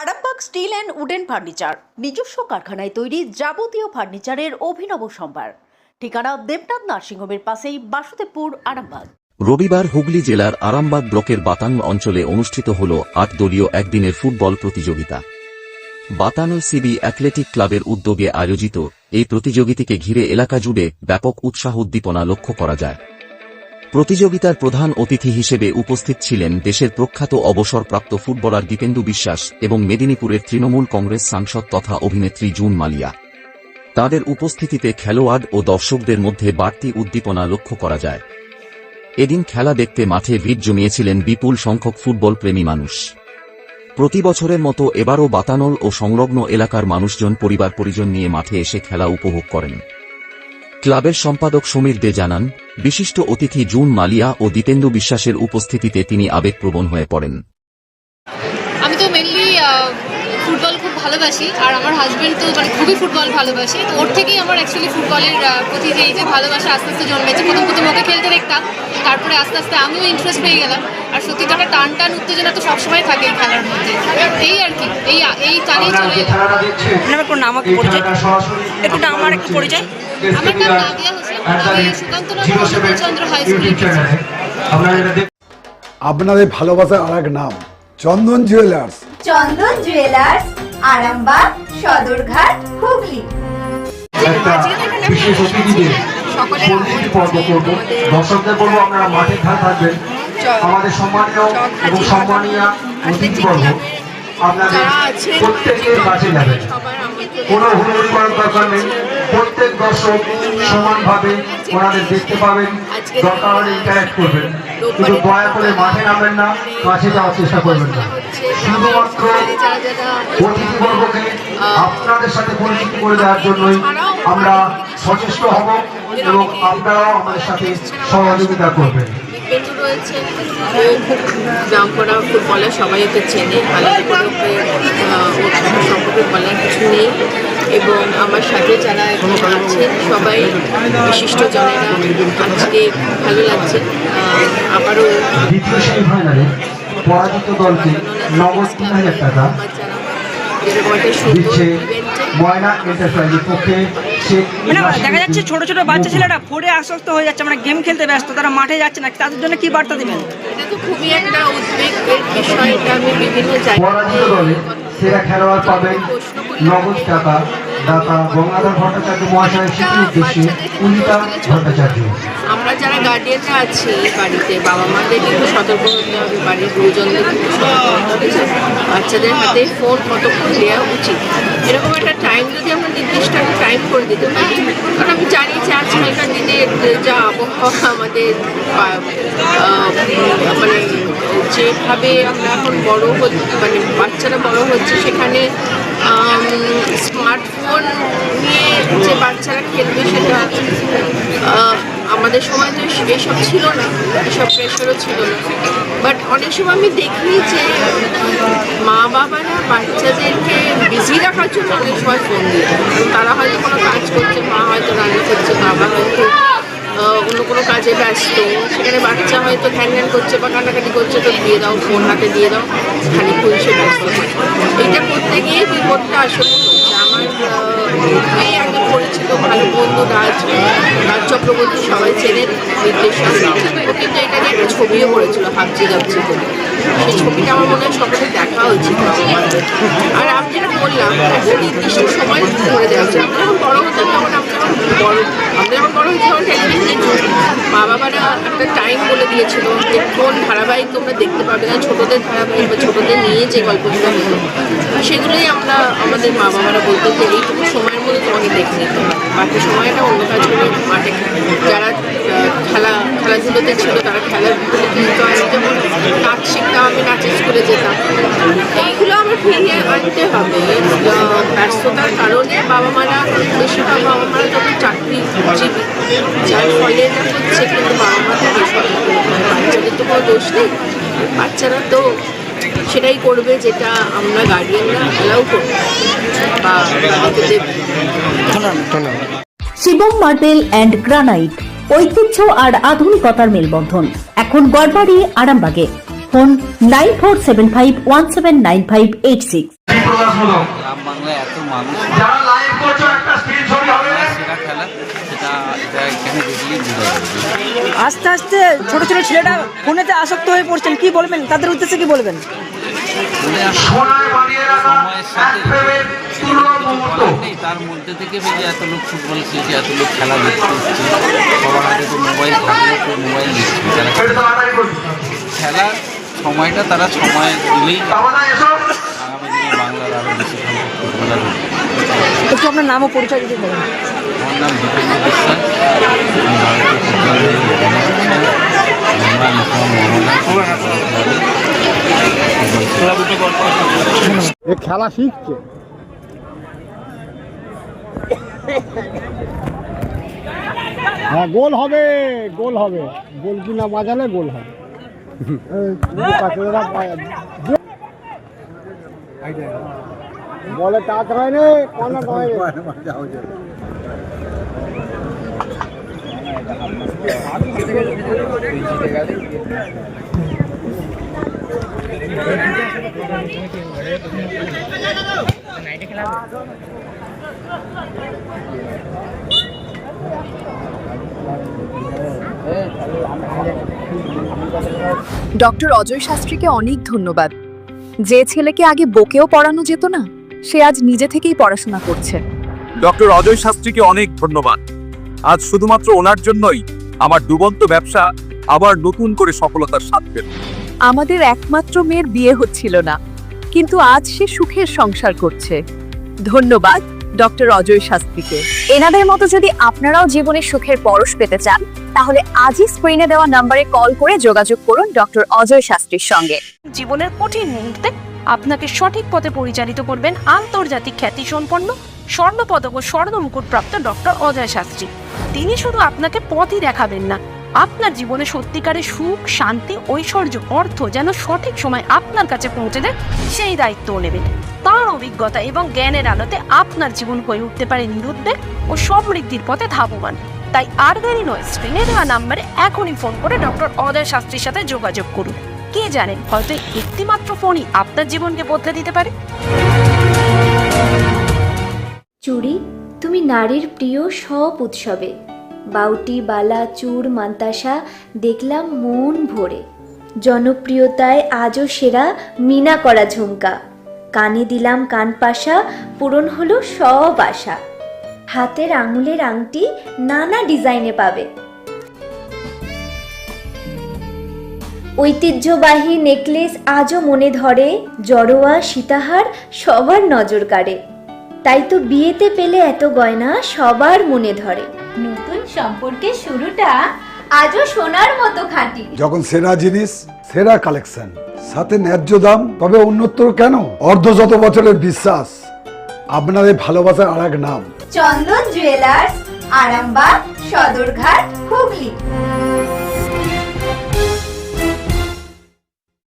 Arambagh steel and wooden furniture নিজস্ব কারখানায় তৈরি যাবতীয় ফার্নিচারের অভিনব সম্ভার। ঠিকানা দেবনাথ নার্সিংহোমের পাশেই, বাসুদেবপুর, আরামবাগ। রবিবার হুগলি জেলার আরামবাগ ব্লকের বাতানো অঞ্চলে অনুষ্ঠিত হল 8 দলীয় একদিনের ফুটবল প্রতিযোগিতা। বাতানো সিবি অ্যাথলেটিক ক্লাবের উদ্যোগে আয়োজিত এই প্রতিযোগিতাকে ঘিরে এলাকা জুড়ে ব্যাপক উৎসাহ উদ্দীপনা লক্ষ্য করা যায়। প্রতিযোগিতার প্রধান অতিথি হিসেবে উপস্থিত ছিলেন দেশের প্রখ্যাত অবসরপ্রাপ্ত ফুটবলার দীপেন্দু বিশ্বাস এবং মেদিনীপুরের তৃণমূল কংগ্রেস সাংসদ তথা অভিনেত্রী জুন মালিয়া। তাদের উপস্থিতিতে খেলোয়াড় ও দর্শকদের মধ্যে বাড়তি উদ্দীপনা লক্ষ্য করা যায়। এদিন খেলা দেখতে মাঠে ভিড় জমিয়েছিলেন বিপুল সংখ্যক ফুটবল প্রেমী মানুষ। প্রতি বছরের মতো এবারও বাতানোল ও সংলগ্ন এলাকার মানুষজন পরিবার পরিজন নিয়ে মাঠে এসে খেলা উপভোগ করেন। ক্লাবের সম্পাদক সমীর দে জানান, বিশিষ্ট অতিথি জুন মালিয়া ও দীপেন্দু বিশ্বাসের উপস্থিতিতে তিনি আবেগপ্রবণ হয়ে পড়েন। আমি তো মেনলি ফুটবল খুব ভালোবাসি, আর আমার হাজব্যান্ড তো খুবই ফুটবল ভালোবাসে। তো ওর থেকেই আমার অ্যাকচুয়ালি ফুটবলের প্রতি যে ভালোবাসা আস্তে আস্তে জন্মেছে। প্রথম ওকে খেলতে দেখতাম, তারপরে আস্তে আস্তে আমিও ইন্টারেস্ট পেয়ে গেলাম। আর সত্যি তো একটা টান উত্তেজনা তো সবসময় থাকে এই খেলার মধ্যে। এই আর কি, এই টানেই চলে এলাম। আমার একটু পরিচয়। আমার নাম নাদিয়া হোসেন, আমি সুকান্তনগর চন্দ্র হাই স্কুলে। আপনাদের ভালোবাসার আর এক নাম চন্দন জুয়েলার্স। চন্দন জুয়েলার্স, আরামবাগ, সদরঘাট, হুগলি। বিশেষ অতিথিদের পর্ব করবো। দর্শকদের বলবো আপনারা মাঠের ধারে থাকবেন। আমাদের সম্মানীয় এবং সম্মানীয় অতিথিবর্গ আপনাদের প্রত্যেকের কাছে যাবেন। কোনো হুড়োহুড়ি করার দরকার নেই। প্রত্যেক দর্শক সমানভাবে ওনাদের দেখতে পাবেন, দরকার হলে ইন্টারেক্ট করবেন, কিন্তু দয়া করে মাঠে নামবেন না, কাছে যাওয়ার চেষ্টা করবেন না। শুধুমাত্র অতিথিবর্গকে আপনাদের সাথে পরিচিত করে দেওয়ার জন্যই আমরা সচেষ্ট হব এবং আপনারাও আমাদের সাথে সহযোগিতা করবেন। দীপেন্দু রয়েছেন, ও খুব নাম করা ফুটবলার, সবাই ওকে চেনে। আলাদা করে ওকে সম্পর্কে বলার কিছু নেই। এবং আমার সাথে যারা আছেন সবাই বিশিষ্ট জনেরা, আজকে ভালো লাগছে। আবারও দ্বিতীয় সেমিফাইনালে পরাজিত দলকে নগদ ৩,০০০ টাকা দিচ্ছে ময়না এন্টারপ্রাইজের পক্ষে। দেখা যাচ্ছে ছোট ছোট বাচ্চা ছেলেরা ফোনে আসক্ত হয়ে যাচ্ছে, মানে গেম খেলতে ব্যস্ত, তারা মাঠে যাচ্ছে না। তাদের জন্য কি বার্তা দেবেন? এটা তো খুবই একটা উদ্বেগের বিষয়। এটা আমি বিভিন্ন পরাজিত দলে সেরা খেলোয়াড় পাবেন নগদ টাকা দাতা গঙ্গাধর ভট্টাচার্য মহাশয়ের স্মৃতির উদ্দেশ্যে উনিতা ভট্টাচার্য। আমরা যারা গার্ডিয়ানরা আছি বাড়িতে, বাবা মাদের কিন্তু সতর্ক হতে হবে, বাড়ির গুরুজনদের কিন্তু সতর্ক হতে হবে। বাচ্চাদের হাতে ফোন কতক্ষণ দেওয়া উচিত, এরকম একটা টাইম যদি আমরা নির্দিষ্ট একটা টাইম করে দিতে পারি। কারণ আমি জানি যে আজকালকার দিনে যা আবহাওয়া আমাদের মানে যেভাবে আমরা এখন বড় হচ্ছি, মানে বাচ্চারা বড় হচ্ছে, সেখানে স্মার্টফোন নিয়ে যে বাচ্চারা খেলবে সেটা আমাদের সময় তো এসব ছিল না, এসব প্রেশারও ছিল না। বাট অনেক সময় আমি দেখি যে মা বাবারা বাচ্চাদেরকে বিজি রাখার জন্য অনেক সময় ফোন দিয়ে দেয়। তারা হয়তো কোনো কাজ করছে, মা হয়তো রান্না করছে, বাবা হয়তো অন্য কোনো কাজে ব্যস্ত, সেখানে বাচ্চা হয়তো ঘ্যান করছে বা কান্নাকাটি করছে, তো দিয়ে দাও, ফোন হাতে দিয়ে দাও, খানিকক্ষণ সে ব্যস্ত হয়। এইটা করতে গিয়ে বিপদটা আসলে হচ্ছে। আমার এই একজন পরিচিত ভালো বন্ধু রাজ চক্রবর্তী, সবাই চেনেন, নির্দেশক, ও কিন্তু এটা নিয়ে একটা ছবিও করেছিল, হাবজি গাবজি করে। সেই ছবিটা আমার মনে হয় সকলে দেখা উচিত। আর আমি যেটা বললাম, একটা নির্দিষ্ট সময় করে দেওয়া উচিত। আমরা যখন বড় হতাম তখন আমরা যখন বড় হয়েছি তখন টেলিভিশনে মা বাবারা একটা টাইম বলে দিয়েছিল যে কোন ধারাবাহিক তোমরা দেখতে পাবে না, ছোটোদের ধারাবাহিক বা ছোটোদের নিয়ে যে গল্পগুলো হতো সেগুলোই আমরা আমাদের মা বাবারা বলতো যে এইটুকু সময়ের মধ্যে তোমাকে দেখে নিতে হবে, বাকি সময়টা অন্য কাজগুলো মাঠে। যারা খেলাধুলোতে ছিল তারা খেলাধুলোতে কিন্তু আমি যেমন নাচ শিখতাম, আমি নাচের স্কুলে যেতাম। এইগুলো আমার ফিরিয়ে আনতে হবে। ব্যস্ততার কারণে বাবা মারা, বেশিরভাগ বাবা মারা যখন চাকরিজীবী, যার ফলে এটা হচ্ছে, কিন্তু বাবা মা থেকে বাচ্চাদের তো কোনো দোষ নেই। বাচ্চারা তো সেটাই করবে যেটা আমরা গার্ডিয়ানরা অ্যালাউ করব বা তাদেরকে দেব। শিবম মার্বেল অ্যান্ড গ্রানাইট, ঐতিহ্য আর আধুনিকতার মেলবন্ধন, এখন গড়বাড়ি, আরামবাগে। ফোন 9475179586। প্রকাশমূলক। গ্রাম বাংলায় এত মানুষ যারা লাইভ করছো একটা স্ক্রিনশট হবে। সেরা খেলা এটা এখানে দেখলেই বোঝা যাবে। আস্তে আস্তে ছোট ছোট ছেলেরা ফোনেতে আসক্ত হয়ে পড়ছেন, কি বলবেন তাদের উদ্দেশ্যে, কি বলবেন? সোনায় বানিয়ে রাখা এক প্রেমের তুলনার মুহূর্ত। নেই তার মধ্যে থেকে যে এত লোক ফুটবল খেলছে, এত লোক খেলা দেখতে এসছে, সবার হাতে তো মোবাইল থাকলেও তো মোবাইল দিচ্ছে। তারা খেলার সময়টা তারা সময় দিলেই আগামী দিনে বাংলার আরও বেশি ফুটবলার হবে। একটু আপনার নাম ও পরিচয় দিতে বলুন। আমার নাম দীপেন্দ্র বিশ্বাস, আমি ভারতীয় ফুটবলের খেলা শিখছে। হ্যাঁ, গোল হবে, গোল হবে, গোল কিনা বাজালে গোল হবে। বলে টাচ হয়নি, কর্নার হয়নি। ডক্টর অজয় শাস্ত্রীকে অনেক ধন্যবাদ। যে ছেলেকে আগে বকেও পড়ানো যেত না, সে আজ নিজে থেকেই পড়াশোনা করছে। ডক্টর অজয় শাস্ত্রীকে অনেক ধন্যবাদ। আজ শুধুমাত্র ওনার জন্যই আমার ডুবন্ত ব্যবসা আবার নতুন করে সফলতার স্বাদ পেল। আমাদের একমাত্র মেয়ের বিয়ে হচ্ছিল না, কিন্তু আজ সে সুখের সংসার করছে। ধন্যবাদ ডক্টর অজয় শাস্ত্রীকে। এনাদের মতো যদি আপনারাও জীবনে সুখের পরশ পেতে চান, তাহলে আজই স্ক্রিনে দেওয়া নম্বরে কল করে যোগাযোগ করুন ডক্টর অজয় শাস্ত্রীর সঙ্গে। জীবনের কঠিন মুহূর্তে আপনাকে সঠিক পথে পরিচালিত করবেন আন্তর্জাতিক খ্যাতিসম্পন্ন স্বর্ণপদক ও স্বর্ণ মুকুট প্রাপ্ত ডক্টর অজয় শাস্ত্রী। তিনি শুধু আপনাকে পথই দেখাবেন না, আপনার জীবনে সত্যিকারের সুখ, শান্তি, ঐশ্বর্য, অর্থ যেন সঠিক সময় আপনার কাছে পৌঁছে দেয়, সেই দায়িত্বও নেবেন। তার অভিজ্ঞতা এবং জ্ঞানের আলোতে আপনার জীবন হয়ে উঠতে পারে নিরুদ্বেগ ও সমৃদ্ধির পথে ধাবমান। তাই আর দেরি নয়, স্ক্রিনে দেওয়া নাম্বারে এখনই ফোন করে ডক্টর অজয় শাস্ত্রীর সাথে যোগাযোগ করুন। কে জানেন, হয়তো একটি মাত্র ফোনই আপনার জীবনকে বদলে দিতে পারে। চুড়ি, তুমি নারীর প্রিয় সব উৎসবে। বাউটি, বালা, চূড়, মান্তাসা দেখলাম মন ভরে। জনপ্রিয়তায় আজও সেরা মিনা করা ঝুমকা। কানে দিলাম কানপাশা, পূরণ হলো সব আশা। হাতের আঙুলের আংটি নানা ডিজাইনে পাবে। ঐতিহ্যবাহী নেকলেস আজও মনে ধরে। জড়োয়া, সীতাহার সবার নজর কাড়ে। তাই তো বিয়েতে পেলে এত গয়না সবার মনে ধরে। নতুন সম্পর্কের শুরুটা আজও সোনার মতো খাঁটি। যখন সেরা জিনিস, সেরা কালেকশন, সাথে ন্যায্য দাম, তবে উন্নতর কেন? অর্ধশত বছরের বিশ্বাস, আপনাদের ভালোবাসার আর এক নাম চন্দন জুয়েলার্স, আরামবাগ, সদরঘাট, হুগলি।